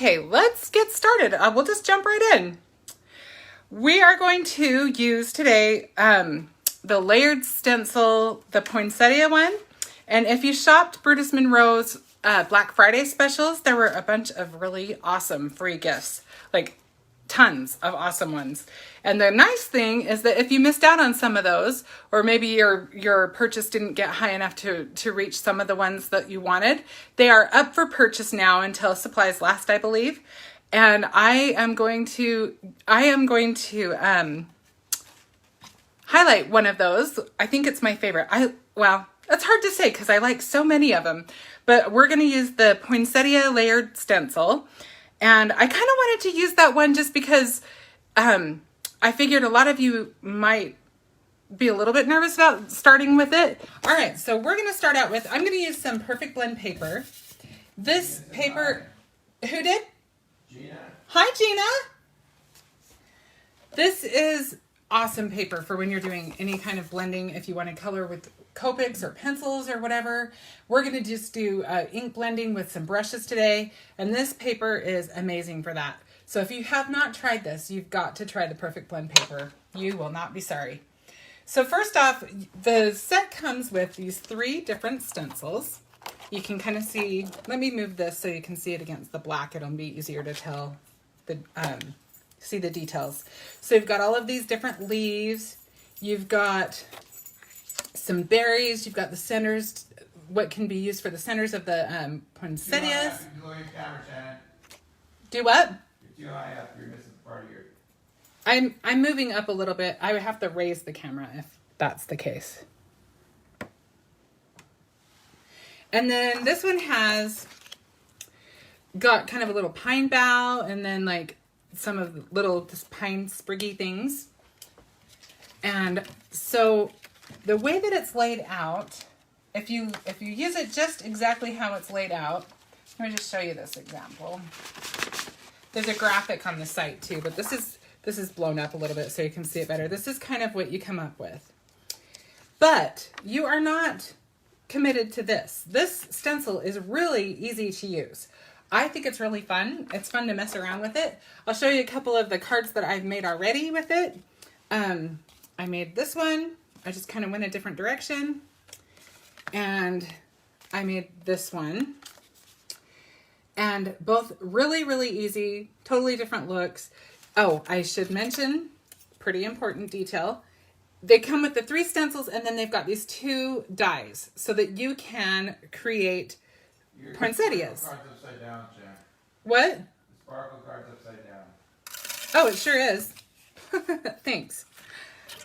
Okay, let's get started. We'll just jump right in. We are going to use today the layered stencil, the Poinsettia one. And if you shopped Brutus Monroe's Black Friday specials, there were a bunch of really awesome free gifts, like tons of awesome ones. And the nice thing is that if you missed out on some of those, or maybe your purchase didn't get high enough to reach some of the ones that you wanted, they are up for purchase now until supplies last, I believe. And I am going to highlight one of those. I think it's my favorite. Well, that's hard to say because I like so many of them, but we're going to use the Poinsettia layered stencil. And I kind of wanted to use that one just because I figured a lot of you might be a little bit nervous about starting with it. All right, so we're going to start out with, I'm going to use some Perfect Blend paper. This paper, who did? Gina. Hi, Gina. This is awesome paper for when you're doing any kind of blending. If you want to color with Copics or pencils or whatever, we're going to just do ink blending with some brushes today. And this paper is amazing for that. So if you have not tried this, you've got to try the Perfect Blend paper. You will not be sorry. So first off, the set comes with these 3 different stencils. You can kind of see, let me move this so you can see it against the black. It'll be easier to tell see the details. So you've got all of these different leaves. You've got some berries. You've got the centers, what can be used for the centers of the poinsettias. Do what? You're too high up. You're missing part of your... I'm moving up a little bit. I would have to raise the camera if that's the case. And then this one has got kind of a little pine bough and then like some of the little just pine spriggy things. And so the way that it's laid out, if you use it just exactly how it's laid out, let me just show you this example. There's a graphic on the site too, but this is blown up a little bit so you can see it better. This is kind of what you come up with. But you are not committed to this. This stencil is really easy to use. I think it's really fun. It's fun to mess around with it. I'll show you a couple of the cards that I've made already with it. I made this one. I just kind of went a different direction. And I made this one. And both really, really easy, totally different looks. Oh, I should mention, pretty important detail. They come with the 3 stencils and then they've got these 2 dies so that you can create poinsettias. Card's upside down, Jen. What? The sparkle card's upside down. Oh, it sure is. Thanks.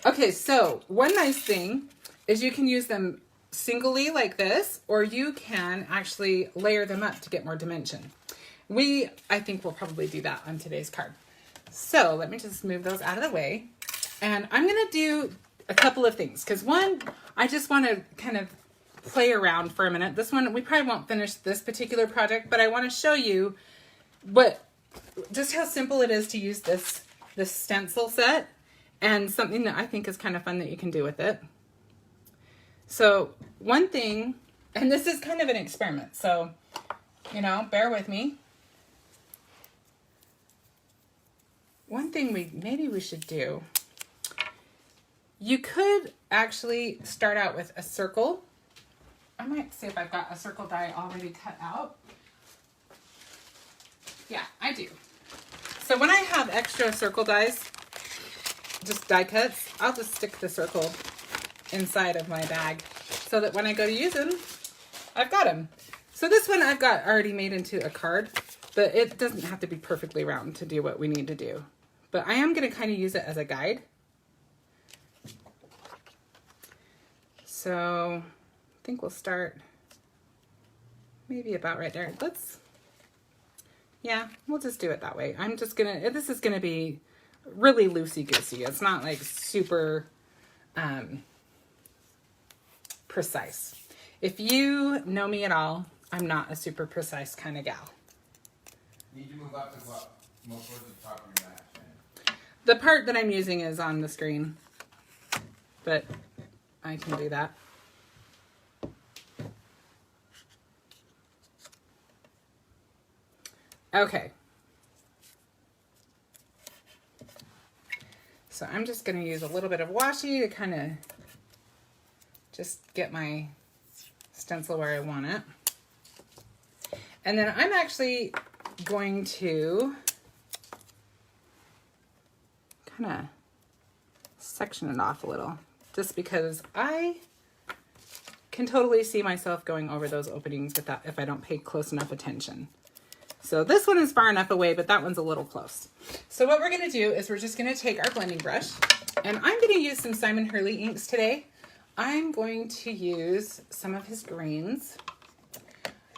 Okay, so one nice thing is you can use them singly like this, or you can actually layer them up to get more dimension. I think we'll probably do that on today's card. So let me just move those out of the way. And I'm going to do a couple of things because one, I just want to kind of play around for a minute. This one, we probably won't finish this particular project, but I want to show you just how simple it is to use this stencil set and something that I think is kind of fun that you can do with it. So one thing, and this is kind of an experiment, so, bear with me. One thing maybe we should do, you could actually start out with a circle. I might see if I've got a circle die already cut out. Yeah, I do. So when I have extra circle dies, just die cuts, I'll just stick the circle inside of my bag so that when I go to use them, I've got them. So this one I've got already made into a card, but it doesn't have to be perfectly round to do what we need to do. But I am going to kind of use it as a guide. So I think we'll start maybe about right there. Yeah, we'll just do it that way. This is gonna be really loosey-goosey. It's not like super precise. If you know me at all, I'm not a super precise kind of gal. Need to move up to what? More towards the top of your mat, Shannon. The part that I'm using is on the screen, but I can do that. Okay, So I'm just going to use a little bit of washi to kind of just get my stencil where I want it. And then I'm actually going to kind of section it off a little, just because I can totally see myself going over those openings with that if I don't pay close enough attention. So this one is far enough away, but that one's a little close. So what we're going to do is we're just going to take our blending brush, and I'm going to use some Simon Hurley inks today. I'm going to use some of his greens.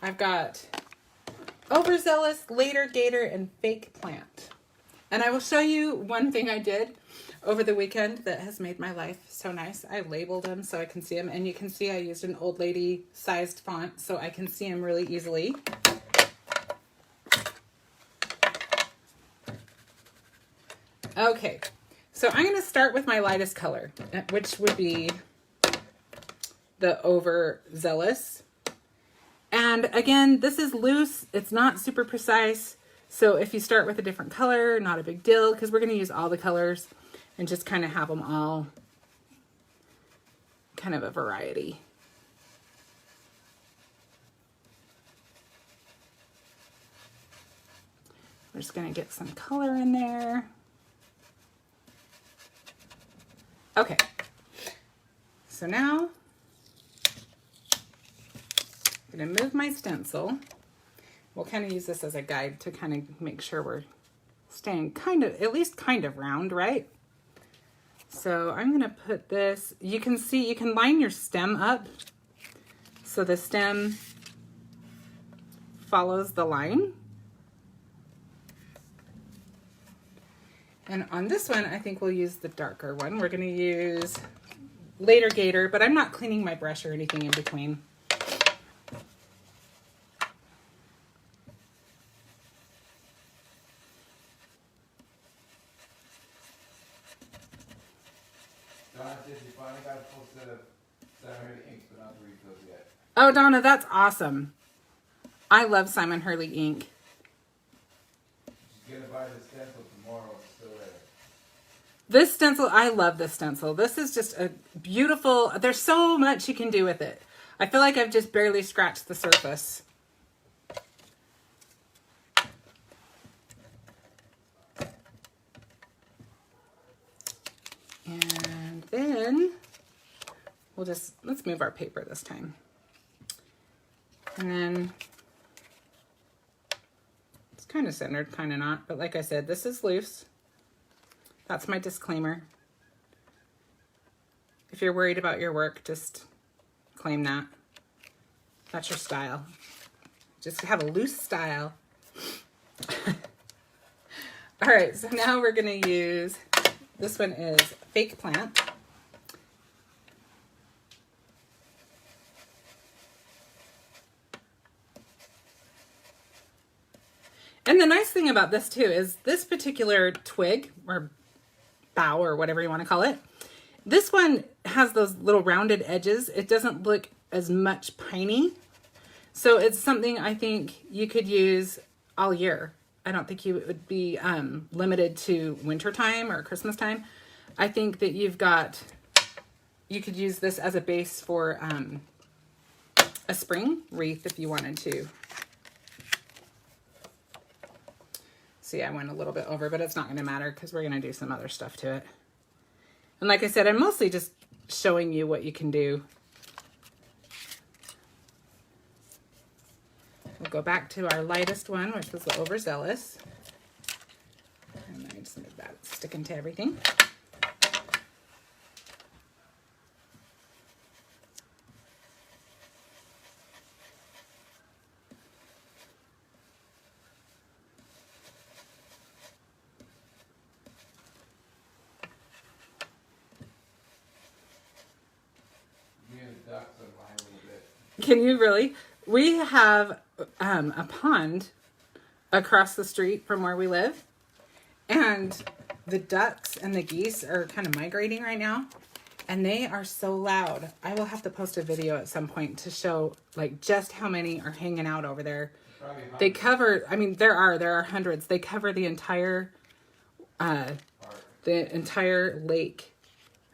I've got Overzealous, Later, Gator, and Fake Plant. And I will show you one thing I did over the weekend that has made my life so nice. I labeled them so I can see them, and you can see I used an old lady sized font so I can see them really easily. Okay, so I'm going to start with my lightest color, which would be the Overzealous. And again, this is loose. It's not super precise. So if you start with a different color, not a big deal, because we're going to use all the colors and just kind of have them all kind of a variety. We're just going to get some color in there. Okay, so now I'm going to move my stencil. We'll kind of use this as a guide to kind of make sure we're staying kind of, at least kind of round, right? So I'm going to put this, you can see, you can line your stem up so the stem follows the line. And on this one, I think we'll use the darker one. We're going to use Later Gator, but I'm not cleaning my brush or anything in between. Donna says you finally got a full set of Simon Hurley inks, but not the refills yet. Oh, Donna, that's awesome. I love Simon Hurley ink. She's going to buy the stencil tomorrow. It's still there. This stencil, I love this stencil. This is just a beautiful, there's so much you can do with it. I feel like I've just barely scratched the surface. And then we'll just, let's move our paper this time. And then it's kind of centered, kind of not, but like I said, this is loose. That's my disclaimer. If you're worried about your work, just claim that. That's your style. Just have a loose style. All right, so now we're gonna use, this one is Fake Plant. And the nice thing about this too is this particular twig or bough or whatever you want to call it, this one has those little rounded edges. It doesn't look as much piney. So it's something I think you could use all year. I don't think you would be limited to winter time or Christmas time. I think that you could use this as a base for a spring wreath if you wanted to. See, I went a little bit over, but it's not going to matter because we're going to do some other stuff to it. And like I said, I'm mostly just showing you what you can do. We'll go back to our lightest one, which was the Overzealous. And I just move that sticking to everything. Can you really? We have a pond across the street from where we live, and the ducks and the geese are kind of migrating right now, and they are so loud. I will have to post a video at some point to show like just how many are hanging out over there. They cover, I mean, there are hundreds. They cover the entire the entire lake,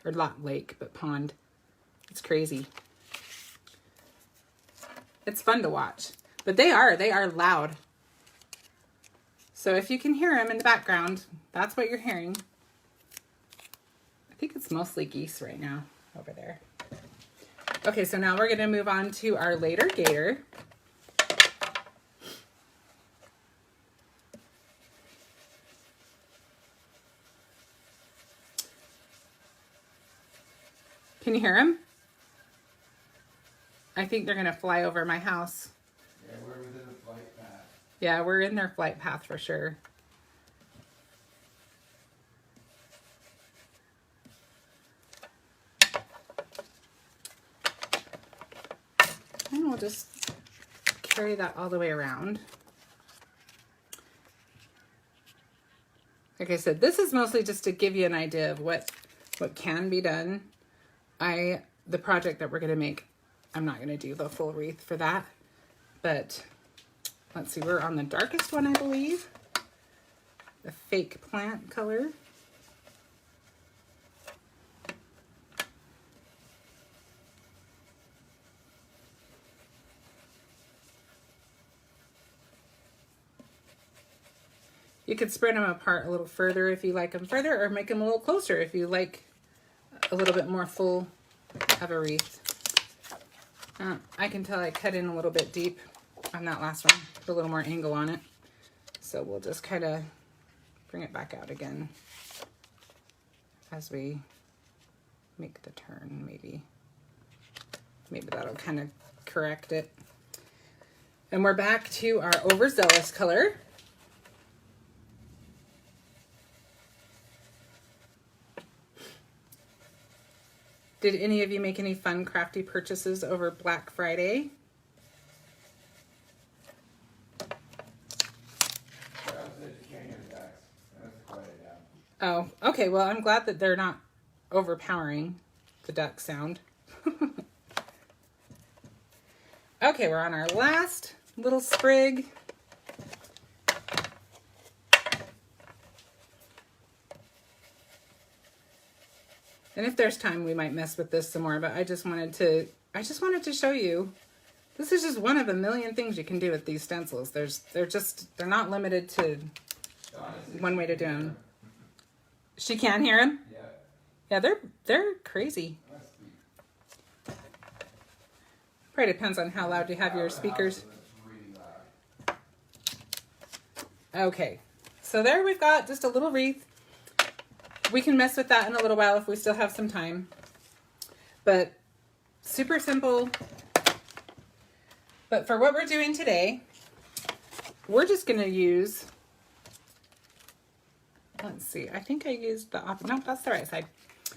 or not lake, but pond. It's crazy. It's fun to watch, but they are loud. So if you can hear them in the background, that's what you're hearing. I think it's mostly geese right now over there. Okay, so now we're going to move on to our later gator. Can you hear them? I think they're going to fly over my house. Yeah, we're within the flight path. Yeah, we're in their flight path for sure. And we'll just carry that all the way around. Like I said, this is mostly just to give you an idea of what can be done. The project that we're going to make, I'm not going to do the full wreath for that. But let's see, we're on the darkest one, I believe. The fake plant color. You could spread them apart a little further if you like them further, or make them a little closer if you like a little bit more full of a wreath. I can tell I cut in a little bit deep on that last one, put a little more angle on it. So we'll just kind of bring it back out again as we make the turn, maybe. Maybe that'll kind of correct it. And we're back to our Overzealous color. Did any of you make any fun crafty purchases over Black Friday? Oh, okay. Well, I'm glad that they're not overpowering the duck sound. Okay, we're on our last little sprig. And if there's time, we might mess with this some more, but I just wanted to show you. This is just one of a million things you can do with these stencils. They're not limited to one way to do them. She can hear them? Yeah. Yeah, they're crazy. Probably depends on how loud you have your speakers. Okay, so there we've got just a little wreath. We can mess with that in a little while if we still have some time. But super simple. But for what we're doing today, we're just going to use, let's see, I think I used the, no, that's the right side.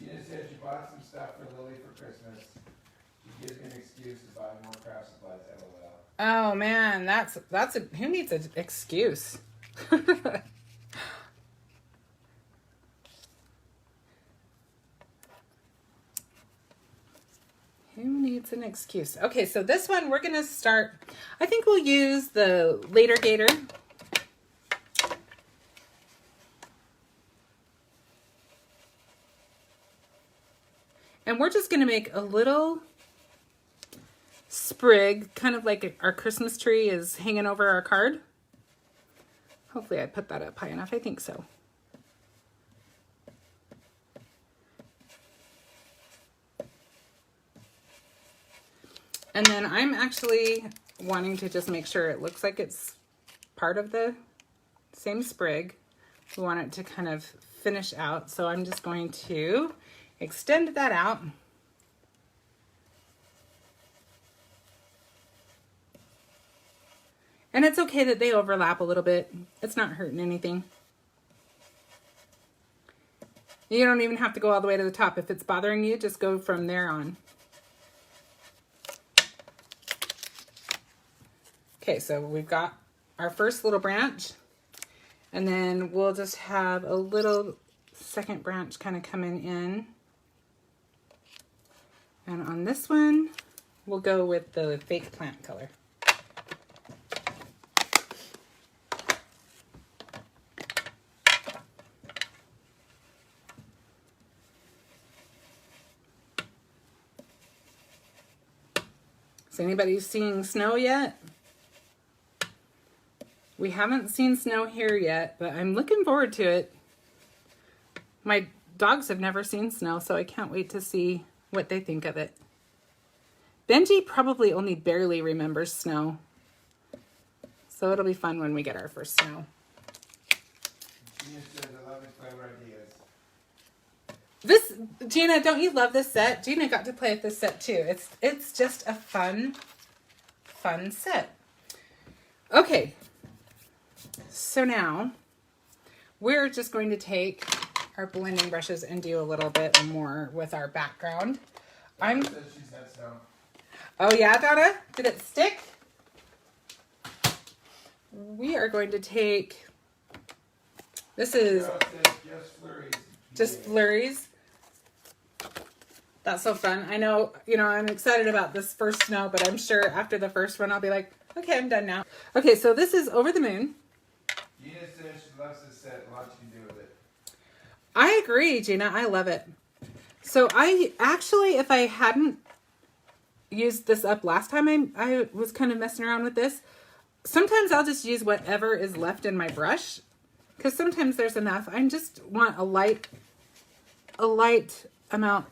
You just said you bought some stuff for Lily for Christmas. She gives me an excuse to buy more craft supplies, LOL. Oh man, that's who needs an excuse? Who needs an excuse? Okay, so this one we're gonna start, I think we'll use the later Gator. And we're just gonna make a little sprig, kind of like our Christmas tree is hanging over our card. Hopefully I put that up high enough, I think so. And then I'm actually wanting to just make sure it looks like it's part of the same sprig. We want it to kind of finish out. So I'm just going to extend that out. And it's okay that they overlap a little bit. It's not hurting anything. You don't even have to go all the way to the top. If it's bothering you, just go from there on. Okay, so we've got our first little branch, and then we'll just have a little second branch kind of coming in. And on this one, we'll go with the fake plant color. Is anybody seeing snow yet? We haven't seen snow here yet, but I'm looking forward to it. My dogs have never seen snow, so I can't wait to see what they think of it. Benji probably only barely remembers snow. So it'll be fun when we get our first snow. Gina says, I love his clever ideas. This, Gina, don't you love this set? Gina got to play with this set too. It's just a fun set. Okay. So now we're just going to take our blending brushes and do a little bit more with our background. Donna says she's had snow. Oh yeah, Donna? Did it stick? We are going to take, this is Carol says just flurries. just flurries. That's so fun. I know, I'm excited about this first snow, but I'm sure after the first one, I'll be like, okay, I'm done now. Okay, so this is Over the Moon. Gina says she loves this set. A lot you can do with it. I agree, Gina. I love it. So I actually, if I hadn't used this up last time, I was kind of messing around with this. Sometimes I'll just use whatever is left in my brush because sometimes there's enough. I just want a light amount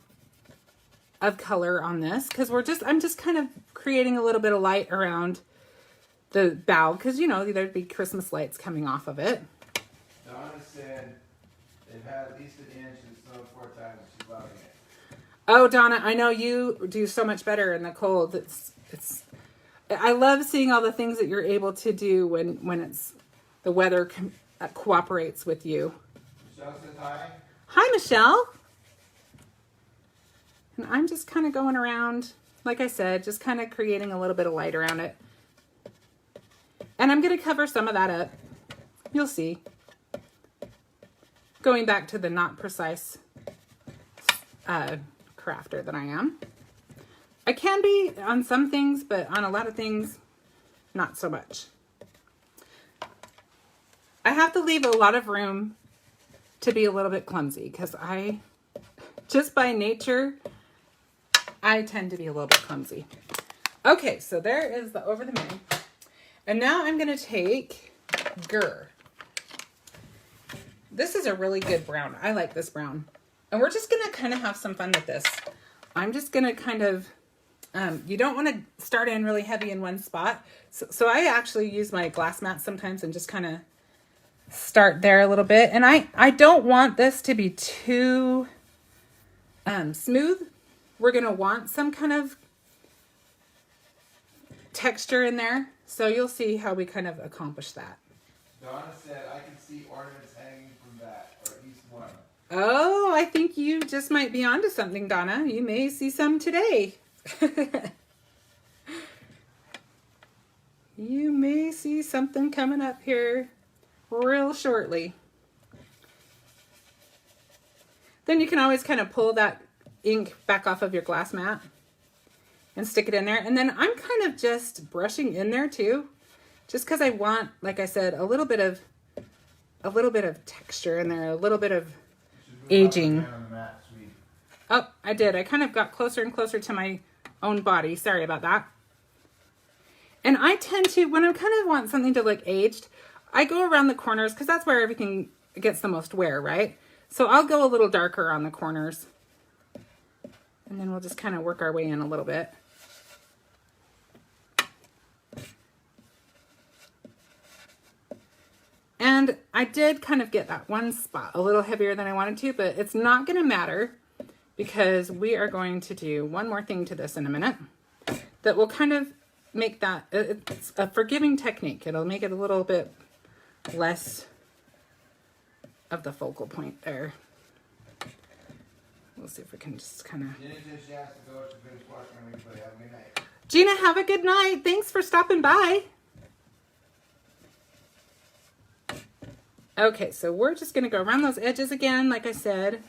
of color on this because I'm just kind of creating a little bit of light around the bow because there'd be Christmas lights coming off of it. Donna said they've had at least an inch and snowed 4 times and she's loving it. Oh, Donna, I know you do so much better in the cold. I love seeing all the things that you're able to do when it's the weather cooperates with you. Michelle says hi. Hi, Michelle. And I'm just kind of going around, like I said, just kind of creating a little bit of light around it. And I'm going to cover some of that up. You'll see. Going back to the not precise crafter that I am. I can be on some things, but on a lot of things, not so much. I have to leave a lot of room to be a little bit clumsy because just by nature, I tend to be a little bit clumsy. Okay, so there is the Over the Moon. And now I'm going to take Grrr. This is a really good brown. I like this brown. And we're just going to kind of have some fun with this. I'm just going to kind of, you don't want to start in really heavy in one spot. So I actually use my glass mat sometimes and just kind of start there a little bit. And I don't want this to be too smooth. We're going to want some kind of texture in there. So you'll see how we kind of accomplish that. Donna said I can see ornaments hanging from that, or at least one. Oh, I think you just might be onto something, Donna. You may see some today. You may see something coming up here real shortly. Then you can always kind of pull that ink back off of your glass mat and stick it in there. And then I'm kind of just brushing in there too, just because I want, like I said, a little bit of texture in there, a little bit of aging. Oh, I did. I kind of got closer and closer to my own body. Sorry about that. And I tend to, when I kind of want something to look aged, I go around the corners because that's where everything gets the most wear, right? So I'll go a little darker on the corners. And then we'll just kind of work our way in a little bit. And I did kind of get that one spot a little heavier than I wanted to, but it's not going to matter because we are going to do one more thing to this in a minute that will kind of make that, it's a forgiving technique. It'll make it a little bit less of the focal point there. We'll see if we can just kind of... Gina, have a good night. Thanks for stopping by. Okay, so we're just going to go around those edges again. Like I said,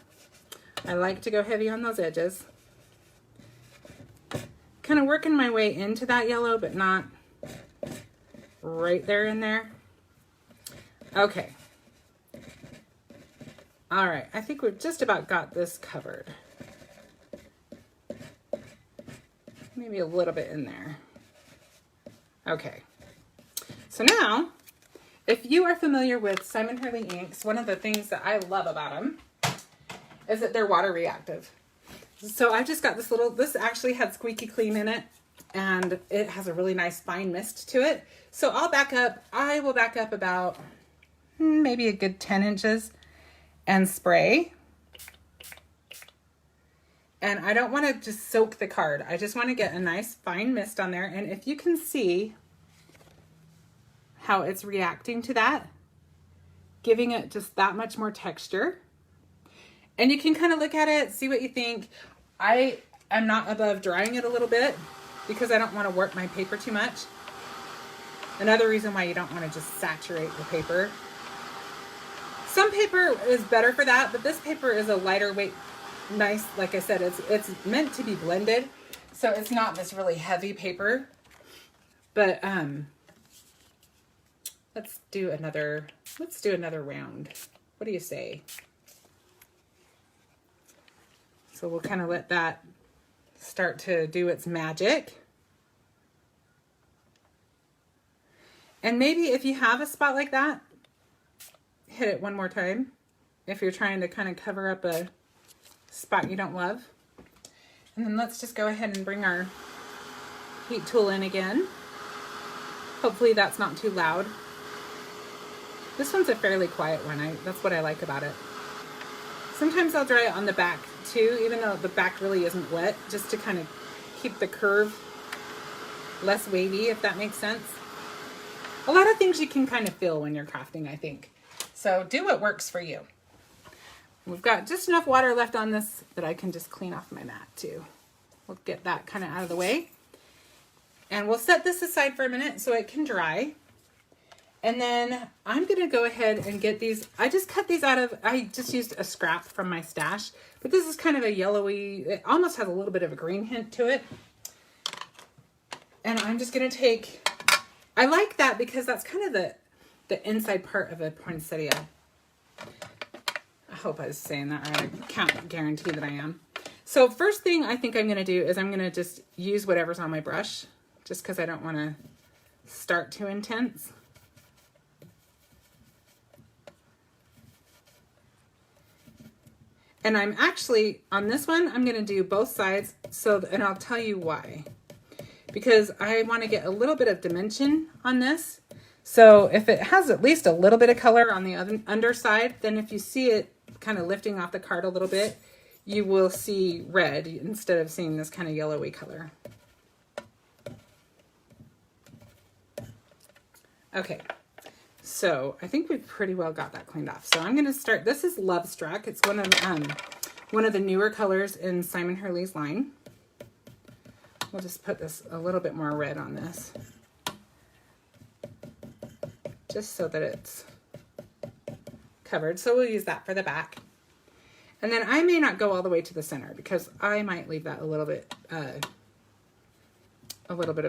I like to go heavy on those edges. Kind of working my way into that yellow, but not right there in there. Okay. All right, I think we've just about got this covered. Maybe a little bit in there. Okay. So now, if you are familiar with Simon Hurley inks, one of the things that I love about them is that they're water reactive. So I just got this little, this actually had squeaky clean in it, and it has a really nice fine mist to it. So I'll back up, I will back up about maybe a good 10 inches and spray. And I don't want to just soak the card. I just want to get a nice fine mist on there. And if you can see how it's reacting to that, giving it just that much more texture. And you can kind of look at it, see what you think. I am not above drying it a little bit because I don't want to warp my paper too much. Another reason why you don't want to just saturate your paper. Some paper is better for that, but this paper is a lighter weight, nice, like I said, it's meant to be blended, so it's not this really heavy paper. But let's do another round. What do you say? So we'll kind of let that start to do its magic. And maybe if you have a spot like that, hit it one more time if you're trying to kind of cover up a spot you don't love. And then let's just go ahead and bring our heat tool in again. Hopefully that's not too loud. This one's a fairly quiet one. That's what I like about it. Sometimes I'll dry it on the back too, even though the back really isn't wet, just to kind of keep the curve less wavy, if that makes sense. A lot of things you can kind of feel when you're crafting, I think. So do what works for you. We've got just enough water left on this that I can just clean off my mat too. We'll get that kind of out of the way. And we'll set this aside for a minute so it can dry. And then I'm going to go ahead and get these. I just cut these out of, I just used a scrap from my stash. But this is kind of a yellowy, it almost has a little bit of a green hint to it. And I'm just going to take, I like that because that's kind of the inside part of a poinsettia. I hope I was saying that right. I can't guarantee that I am. So first thing I think I'm going to do is I'm going to just use whatever's on my brush, just because I don't want to start too intense. And I'm actually, on this one, I'm going to do both sides, and I'll tell you why. Because I want to get a little bit of dimension on this. So if it has at least a little bit of color on the underside, then if you see it kind of lifting off the card a little bit, you will see red instead of seeing this kind of yellowy color. Okay, so I think we've pretty well got that cleaned off. So I'm going to start, this is Love Struck. It's one of the newer colors in Simon Hurley's line. We'll just put this a little bit more red on this, just so that it's covered. So we'll use that for the back. And then I may not go all the way to the center because I might leave that a little bit of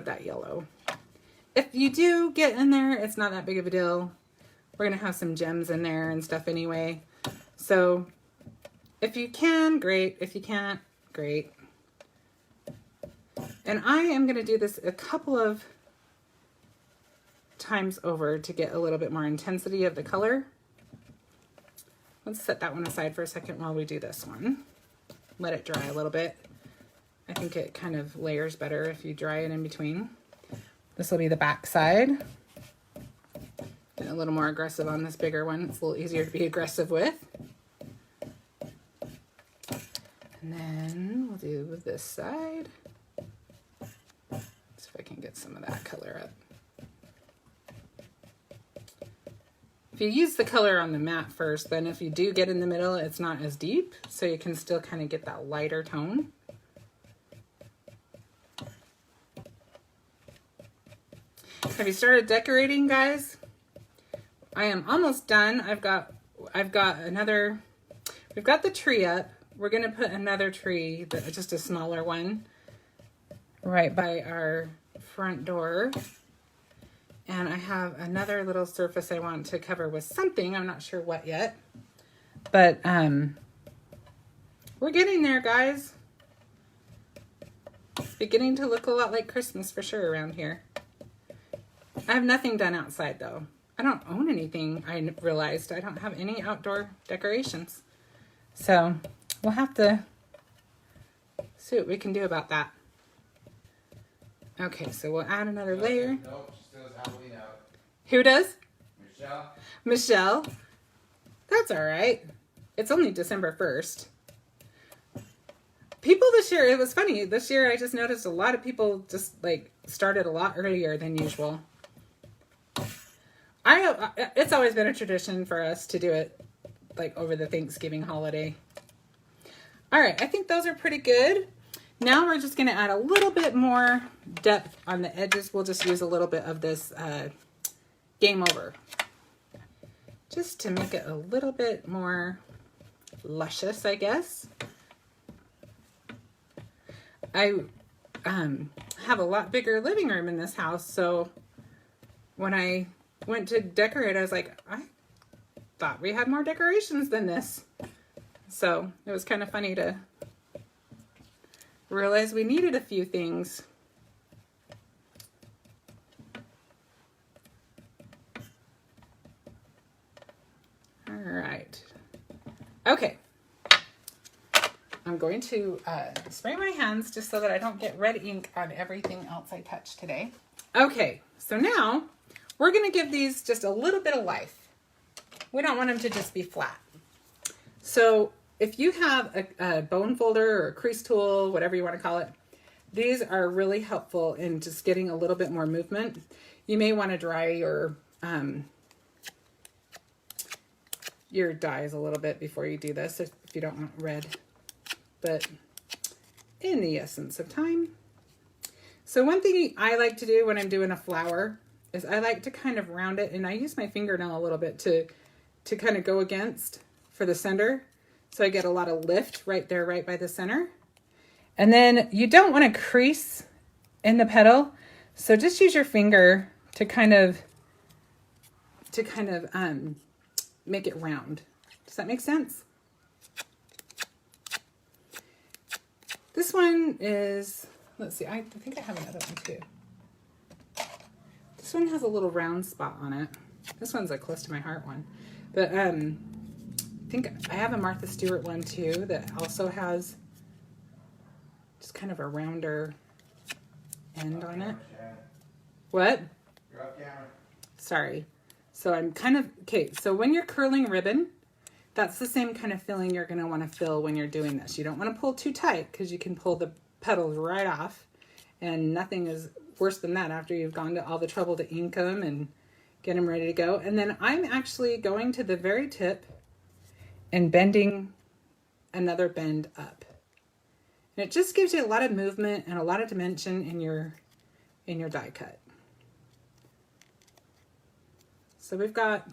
that yellow. If you do get in there, it's not that big of a deal. We're gonna have some gems in there and stuff anyway. So if you can, great. If you can't, great. And I am gonna do this a couple of times over to get a little bit more intensity of the color. Let's set that one aside for a second while we do this one. Let it dry a little bit. I think it kind of layers better if you dry it in between. This will be the back side. And a little more aggressive on this bigger one. It's a little easier to be aggressive with. And then we'll do this side. See if I can get some of that color up. If you use the color on the mat first, then if you do get in the middle, it's not as deep, so you can still kind of get that lighter tone. Have you started decorating, guys? I am almost done. I've got another, we've got the tree up. We're gonna put another tree, just a smaller one, right by our front door. And I have another little surface I want to cover with something. I'm not sure what yet. But we're getting there, guys. It's beginning to look a lot like Christmas for sure around here. I have nothing done outside though. I don't own anything. I realized I don't have any outdoor decorations. So we'll have to see what we can do about that. Okay, so we'll add another layer. Nope, she still has Halloween out. Who does? Michelle? Michelle. That's all right. It's only December 1st. People this year, it was funny. This year I just noticed a lot of people just like started a lot earlier than usual. It's always been a tradition for us to do it like over the Thanksgiving holiday. All right, I think those are pretty good. Now we're just going to add a little bit more depth on the edges. We'll just use a little bit of this Game Over, just to make it a little bit more luscious, I guess. I have a lot bigger living room in this house, so when I went to decorate, I was like, I thought we had more decorations than this. So it was kind of funny to realize we needed a few things. All right. Okay. I'm going to spray my hands just so that I don't get red ink on everything else I touch today. Okay, so now we're going to give these just a little bit of life. We don't want them to just be flat. So if you have a bone folder or a crease tool, whatever you want to call it, these are really helpful in just getting a little bit more movement. You may want to dry your dyes a little bit before you do this if you don't want red. But in the essence of time. So one thing I like to do when I'm doing a flower is I like to kind of round it, and I use my fingernail a little bit to kind of go against for the center. So I get a lot of lift right there, right by the center. And then you don't want to crease in the petal. So just use your finger to kind of make it round. Does that make sense? This one is, let's see, I think I have another one too. This one has a little round spot on it. This one's a close to my heart one. But I think I have a Martha Stewart one too that also has just kind of a rounder end on it. What? You're off camera. Sorry. So I'm kind of, okay, so when you're curling ribbon, that's the same kind of feeling you're going to want to feel when you're doing this. You don't want to pull too tight because you can pull the petals right off, and nothing is worse than that after you've gone to all the trouble to ink them and get them ready to go. And then I'm actually going to the very tip and bending another bend up. And it just gives you a lot of movement and a lot of dimension in your die cut. So we've got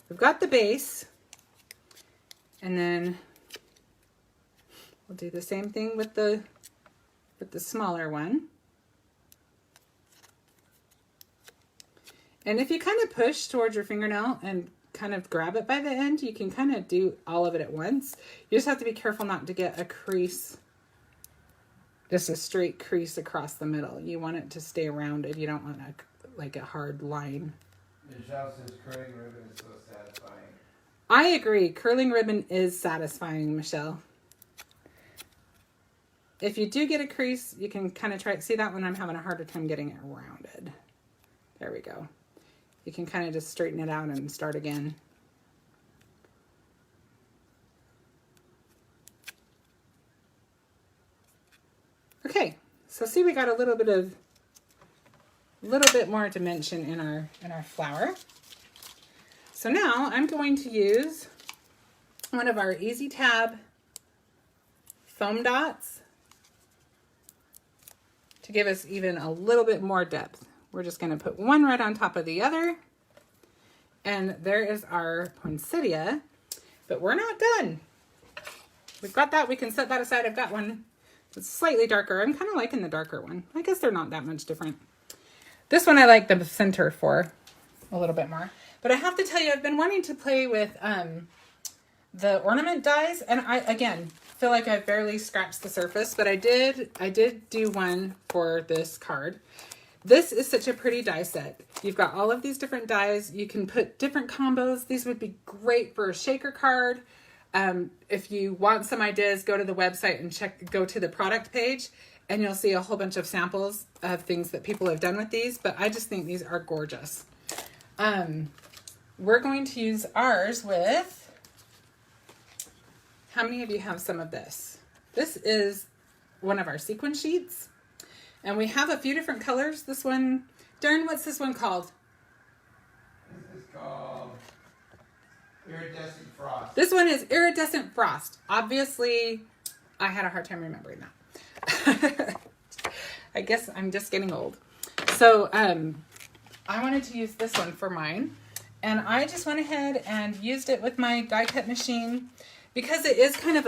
the base. And then we'll do the same thing with the smaller one. And if you kind of push towards your fingernail and kind of grab it by the end, you can kind of do all of it at once. You just have to be careful not to get a crease, just a straight crease across the middle. You want it to stay rounded. You don't want like a hard line. Michelle says curling ribbon is so satisfying. I agree. Curling ribbon is satisfying, Michelle. If you do get a crease, you can kind of try it. See that one? I'm having a harder time getting it rounded. There we go. You can kind of just straighten it out and start again. Okay, so see we got a little bit more dimension in our flower. So now I'm going to use one of our Easy Tab foam dots to give us even a little bit more depth. We're just going to put one right on top of the other. And there is our poinsettia, but we're not done. We've got that. We can set that aside. I've got one that's slightly darker. I'm kind of liking the darker one. I guess they're not that much different. This one I like the center for a little bit more. But I have to tell you, I've been wanting to play with the ornament dies, and I, again, feel like I've barely scratched the surface, but I did do one for this card. This is such a pretty die set. You've got all of these different dies. You can put different combos. These would be great for a shaker card. If you want some ideas, go to the website and go to the product page, and you'll see a whole bunch of samples of things that people have done with these. But I just think these are gorgeous. We're going to use ours with, how many of you have some of this? This is one of our sequin sheets. And we have a few different colors. This one, Darren, what's this one called? This is called Iridescent Frost. This one is Iridescent Frost. Obviously, I had a hard time remembering that. I guess I'm just getting old. So I wanted to use this one for mine. And I just went ahead and used it with my die cut machine because it is kind of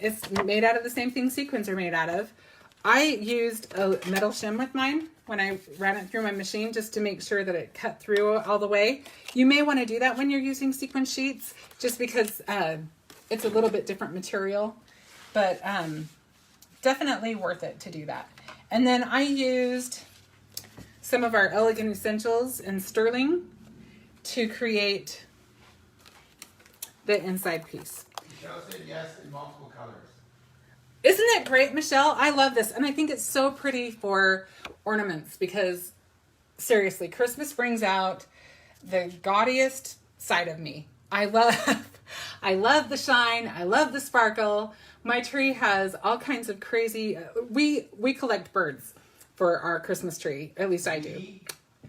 it's made out of the same thing sequins are made out of. I used a metal shim with mine when I ran it through my machine just to make sure that it cut through all the way. You may want to do that when you're using sequin sheets just because it's a little bit different material, but definitely worth it to do that. And then I used some of our Elegant Essentials in sterling to create the inside piece. Michelle said yes in multiple colors. Isn't it great, Michelle? I love this. And I think it's so pretty for ornaments because seriously, Christmas brings out the gaudiest side of me. I love the shine. I love the sparkle. My tree has all kinds of crazy, we collect birds for our Christmas tree. At least I do.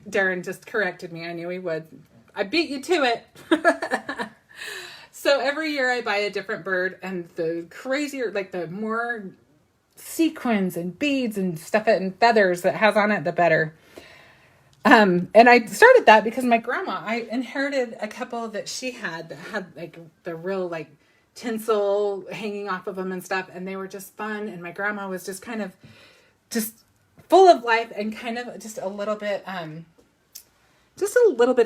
Darren just corrected me. I knew he would. I beat you to it. So every year I buy a different bird, and the crazier, like the more sequins and beads and stuff and feathers that has on it, the better. And I started that because my grandma, I inherited a couple that she had that had like the real like tinsel hanging off of them and stuff. And they were just fun. And my grandma was just kind of just full of life and kind of just a little bit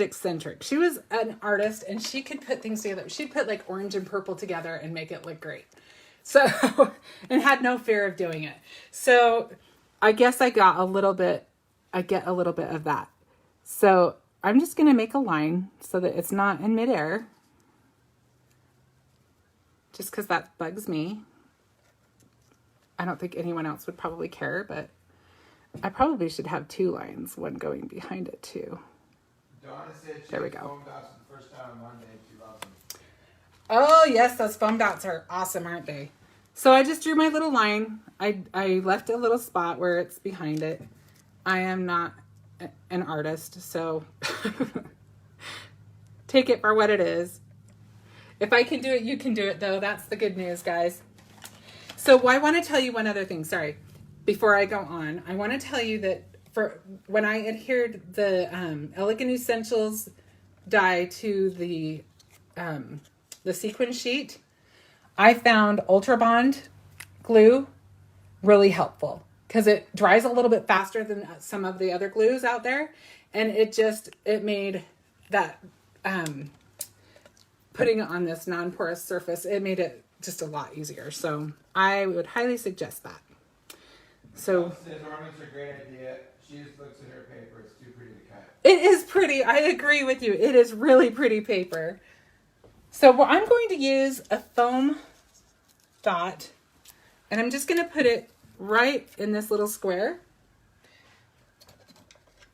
eccentric. She was an artist and she could put things together. She'd put like orange and purple together and make it look great. So, and had no fear of doing it. So I guess I get a little bit of that. So I'm just going to make a line so that it's not in midair. Just because that bugs me. I don't think anyone else would probably care, but I probably should have two lines, one going behind it too. Donna said she there we had go. foam dots for the first time on Monday and she loves them. Oh yes, those foam dots are awesome, aren't they? So I just drew my little line. I left a little spot where it's behind it. I am not an artist, so take it for what it is. If I can do it, you can do it though. That's the good news, guys. So I want to tell you one other thing. Sorry. Before I go on, I want to tell you that for when I adhered the Elegant Essentials die to the sequin sheet, I found Ultra Bond glue really helpful because it dries a little bit faster than some of the other glues out there, and it made that putting it on this non-porous surface, it made it just a lot easier. So I would highly suggest that. So says ornaments are a great idea. She just looks at her paper. It's too pretty to cut. it is pretty. I agree with you. It is really pretty paper. So I'm going to use a foam dot, and I'm just going to put it right in this little square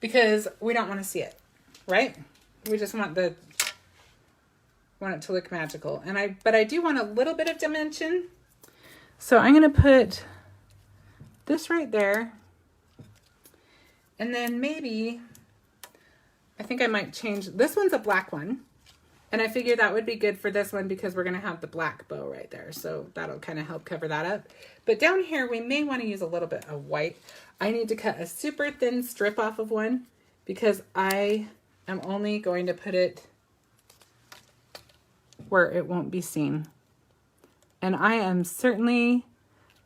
because we don't want to see it, right? We just want it to look magical. But I do want a little bit of dimension. So I'm going to put this right there. And then maybe, I think I might change, this one's a black one. And I figured that would be good for this one because we're going to have the black bow right there. So that'll kind of help cover that up. But down here, we may want to use a little bit of white. I need to cut a super thin strip off of one because I am only going to put it where it won't be seen. And I am certainly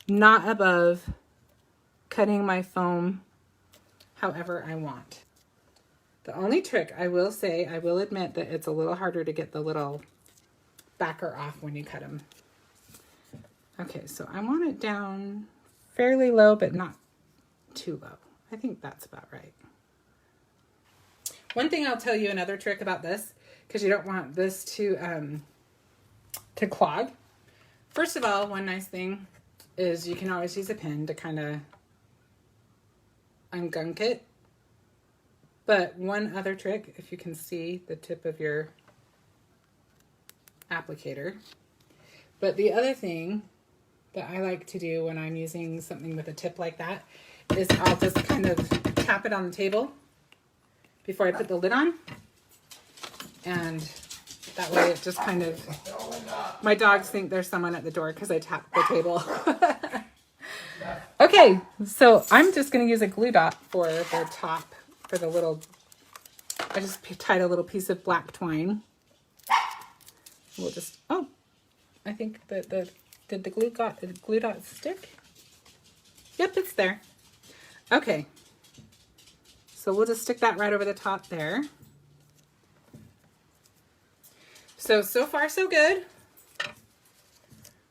not above cutting my foam however I want. The only trick I will say, I will admit that it's a little harder to get the little backer off when you cut them. Okay, so I want it down fairly low, but not too low. I think that's about right. One thing I'll tell you, another trick about this, because you don't want this to clog. First of all, one nice thing is you can always use a pin to kind of ungunk it. But one other trick, if you can see the tip of your applicator. But the other thing that I like to do when I'm using something with a tip like that is I'll just kind of tap it on the table before I put the lid on. And that way it just kind of, my dogs think there's someone at the door because I tapped the table. Okay, so I'm just going to use a glue dot for the top, for the little, I just tied a little piece of black twine. We'll just, oh, I think that did the glue dot stick? Yep, it's there. Okay, so we'll just stick that right over the top there. So far so good.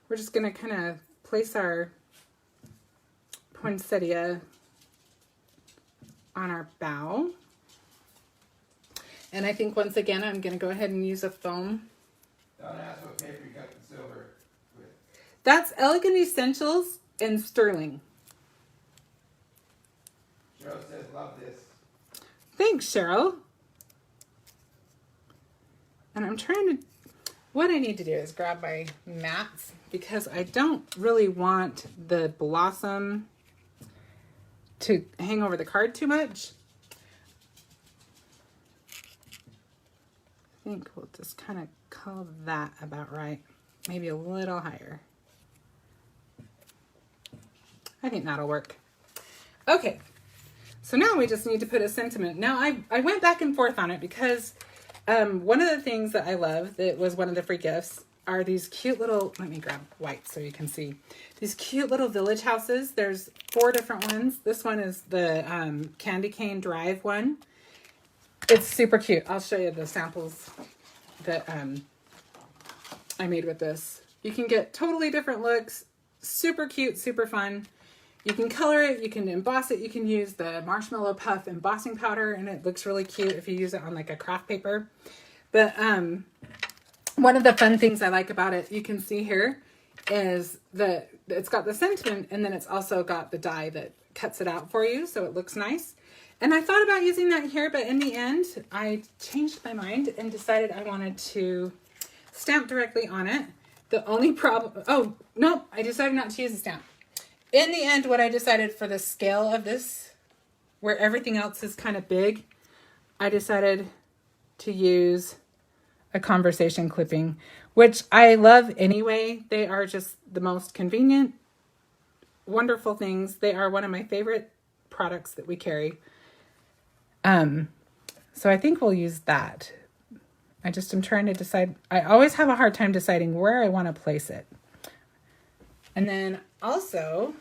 We're just gonna kind of place our poinsettia on our bow. And I think once again, I'm gonna go ahead and use a foam. Don't ask what paper you cut the silver with. That's Elegant Essentials and Sterling. Cheryl says, love this. Thanks, Cheryl. And I'm trying to, what I need to do is grab my mats because I don't really want the blossom to hang over the card too much. I think we'll just kind of call that about right. Maybe a little higher. I think that'll work. Okay, so now we just need to put a sentiment. Now I went back and forth on it because one of the things that I love that was one of the free gifts are these cute little, let me grab white so you can see. These cute little village houses. There's 4 different ones. This one is the Candy Cane Drive one. It's super cute. I'll show you the samples that I made with this. You can get totally different looks. Super cute, super fun. You can color it, you can emboss it, you can use the Marshmallow Puff embossing powder, and it looks really cute if you use it on like a craft paper. But one of the fun things I like about it, you can see here, is that it's got the sentiment, and then it's also got the die that cuts it out for you, so it looks nice. And I thought about using that here, but in the end, I changed my mind and decided I wanted to stamp directly on it. The only problem, oh, no, I decided not to use a stamp. In the end, what I decided for the scale of this, where everything else is kind of big, I decided to use a conversation clipping, which I love anyway. They are just the most convenient, wonderful things. They are one of my favorite products that we carry. So I think we'll use that. I just am trying to decide. I always have a hard time deciding where I want to place it. And then also,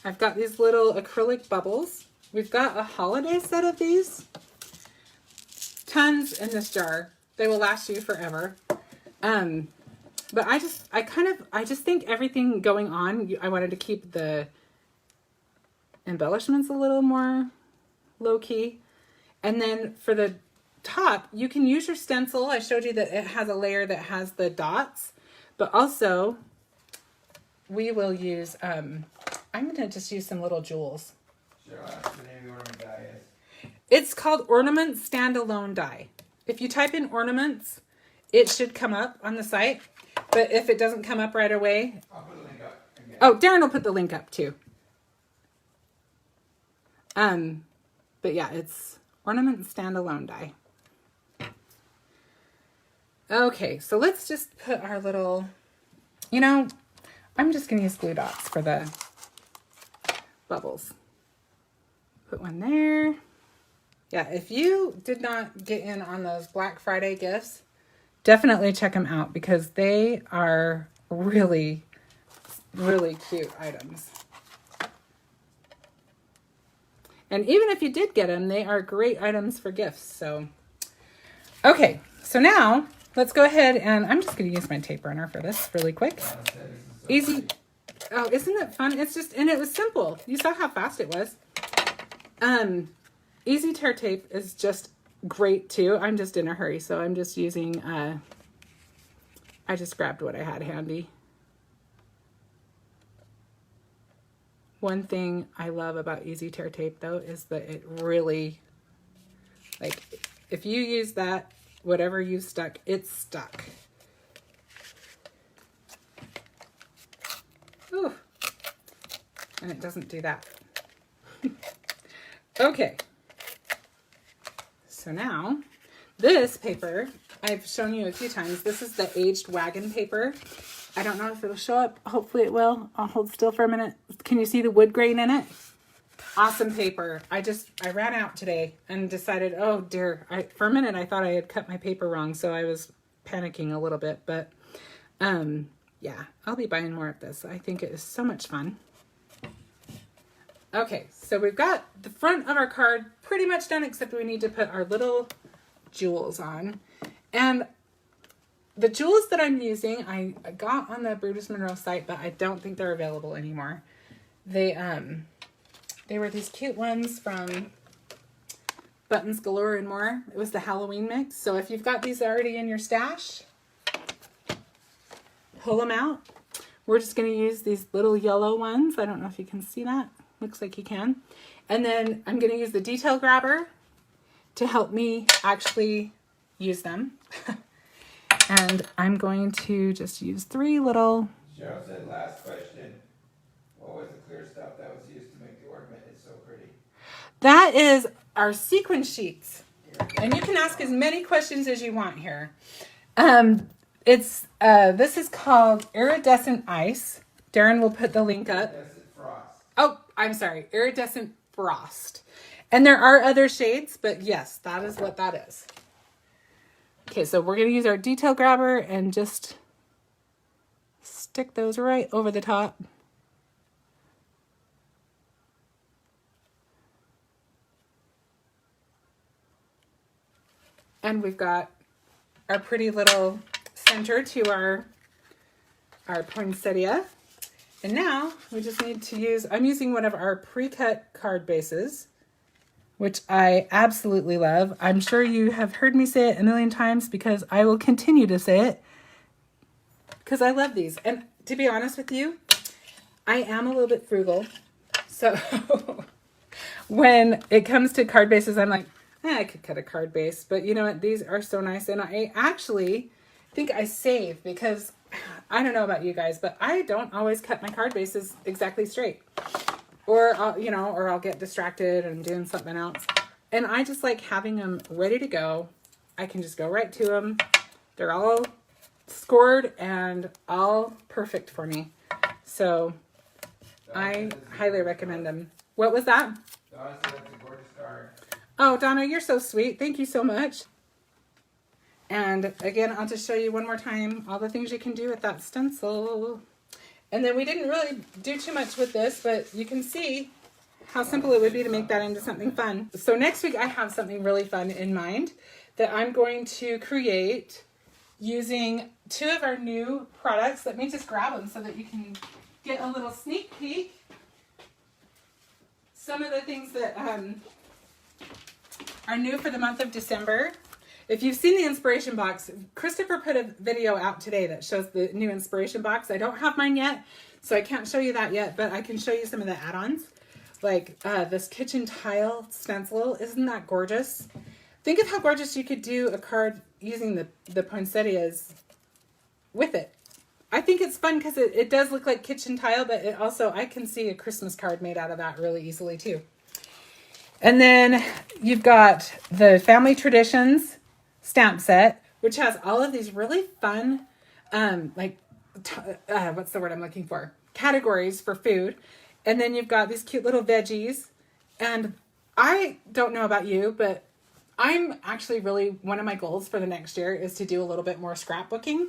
I've got these little acrylic bubbles. We've got a holiday set of these. Tons in this jar. They will last you forever. But I just think everything going on, I wanted to keep the embellishments a little more low-key. And then for the top, you can use your stencil. I showed you that it has a layer that has the dots, but also we will use, I'm going to just use some little jewels. Cheryl, that's the name of the ornament die is. It's called Ornaments Standalone Die. If you type in ornaments, it should come up on the site. But if it doesn't come up right away, I'll put a link up again. Oh, Darren will put the link up too. But yeah, it's Ornaments Standalone Die. Okay, so let's just put our little, I'm just going to use glue dots for the bubbles. Put one there. Yeah, if you did not get in on those Black Friday gifts, definitely check them out because they are really, really cute items. And even if you did get them, they are great items for gifts. So, okay, so now let's go ahead and I'm just going to use my tape runner for this really quick. Easy. Oh, isn't it fun? It's just, and it was simple. You saw how fast it was. Easy tear tape is just great too. I'm just in a hurry, so I'm just using, I just grabbed what I had handy. One thing I love about easy tear tape though is that it really, like, if you use that, whatever you stuck, it's stuck. Ooh. And it doesn't do that. Okay. So now, this paper, I've shown you a few times. This is the aged Wagon paper. I don't know if it'll show up. Hopefully it will. I'll hold still for a minute. Can you see the wood grain in it? Awesome paper. I ran out today and decided, oh dear. For a minute, I thought I had cut my paper wrong, so I was panicking a little bit. But yeah, I'll be buying more of this. I think it is so much fun. Okay, so we've got the front of our card pretty much done, except we need to put our little jewels on. And the jewels that I'm using, I got on the Brutus Monroe site, but I don't think they're available anymore. They were these cute ones from Buttons Galore and More. It was the Halloween mix. So if you've got these already in your stash, pull them out. We're just going to use these little yellow ones. I don't know if you can see that. Looks like you can. And then I'm going to use the detail grabber to help me actually use them. And I'm going to just use 3 little... Cheryl said, last question. What was the clear stuff that was used to make the ornament? It's so pretty. That is our sequin sheets. And you can ask as many questions as you want here. This is called Iridescent Ice. Darren will put the link up. Iridescent Frost. Oh, I'm sorry. Iridescent Frost. And there are other shades, but yes, that is what that is. Okay, so we're going to use our detail grabber and just stick those right over the top. And we've got our pretty little center to our poinsettia. And now we just need to use, I'm using one of our pre-cut card bases, which I absolutely love. I'm sure you have heard me say it a million times because I will continue to say it because I love these. And to be honest with you, I am a little bit frugal. So when it comes to card bases, I'm like, I could cut a card base, but you know what? These are so nice. And I actually think I save because I don't know about you guys, but I don't always cut my card bases exactly straight. Or I'll get distracted and doing something else. And I just like having them ready to go. I can just go right to them. They're all scored and all perfect for me. So I highly recommend them. What was that? Donna said that's a gorgeous card. Oh, Donna, you're so sweet. Thank you so much. And again, I'll just show you one more time all the things you can do with that stencil. And then we didn't really do too much with this, but you can see how simple it would be to make that into something fun. So next week I have something really fun in mind that I'm going to create using 2 of our new products. Let me just grab them so that you can get a little sneak peek. Some of the things that are new for the month of December. If you've seen the inspiration box, Christopher put a video out today that shows the new inspiration box. I don't have mine yet, so I can't show you that yet, but I can show you some of the add-ons. Like this kitchen tile stencil. Isn't that gorgeous? Think of how gorgeous you could do a card using the poinsettias with it. I think it's fun because it does look like kitchen tile, but it also, I can see a Christmas card made out of that really easily too. And then you've got the Family Traditions stamp set, which has all of these really fun, what's the word I'm looking for? Categories for food. And then you've got these cute little veggies. And I don't know about you, but I'm actually really, one of my goals for the next year is to do a little bit more scrapbooking.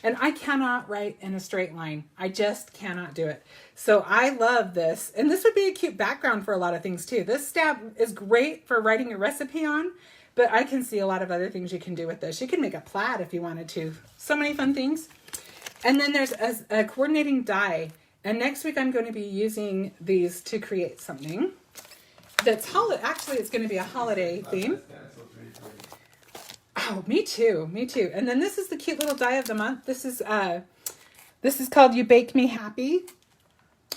And I cannot write in a straight line. I just cannot do it. So I love this. And this would be a cute background for a lot of things too. This stamp is great for writing a recipe on, but I can see a lot of other things you can do with this. You can make a plaid if you wanted to. So many fun things. And then there's a coordinating die. And next week I'm going to be using these to create something. that's actually it's going to be a holiday theme. Oh, me too. Me too. And then this is the cute little die of the month. This is called You Bake Me Happy.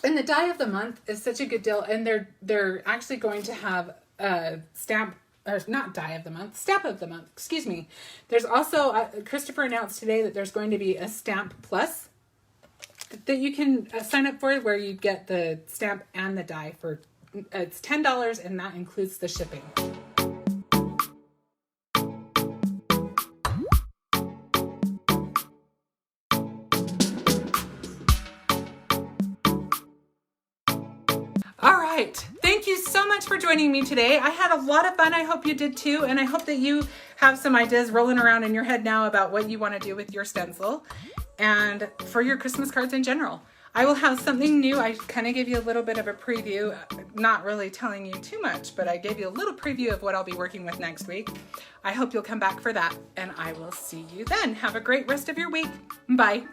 And the die of the month is such a good deal. And they're actually going to have a stamp, or not die of the month, stamp of the month, excuse me. There's also, Christopher announced today that there's going to be a stamp plus that you can sign up for, where you get the stamp and the die for, it's $10, and that includes the shipping. All right. Thank you so much for joining me today. I had a lot of fun. I hope you did too. And I hope that you have some ideas rolling around in your head now about what you want to do with your stencil and for your Christmas cards in general. I will have something new. I kind of gave you a little bit of a preview, not really telling you too much, but I gave you a little preview of what I'll be working with next week. I hope you'll come back for that, and I will see you then. Have a great rest of your week. Bye.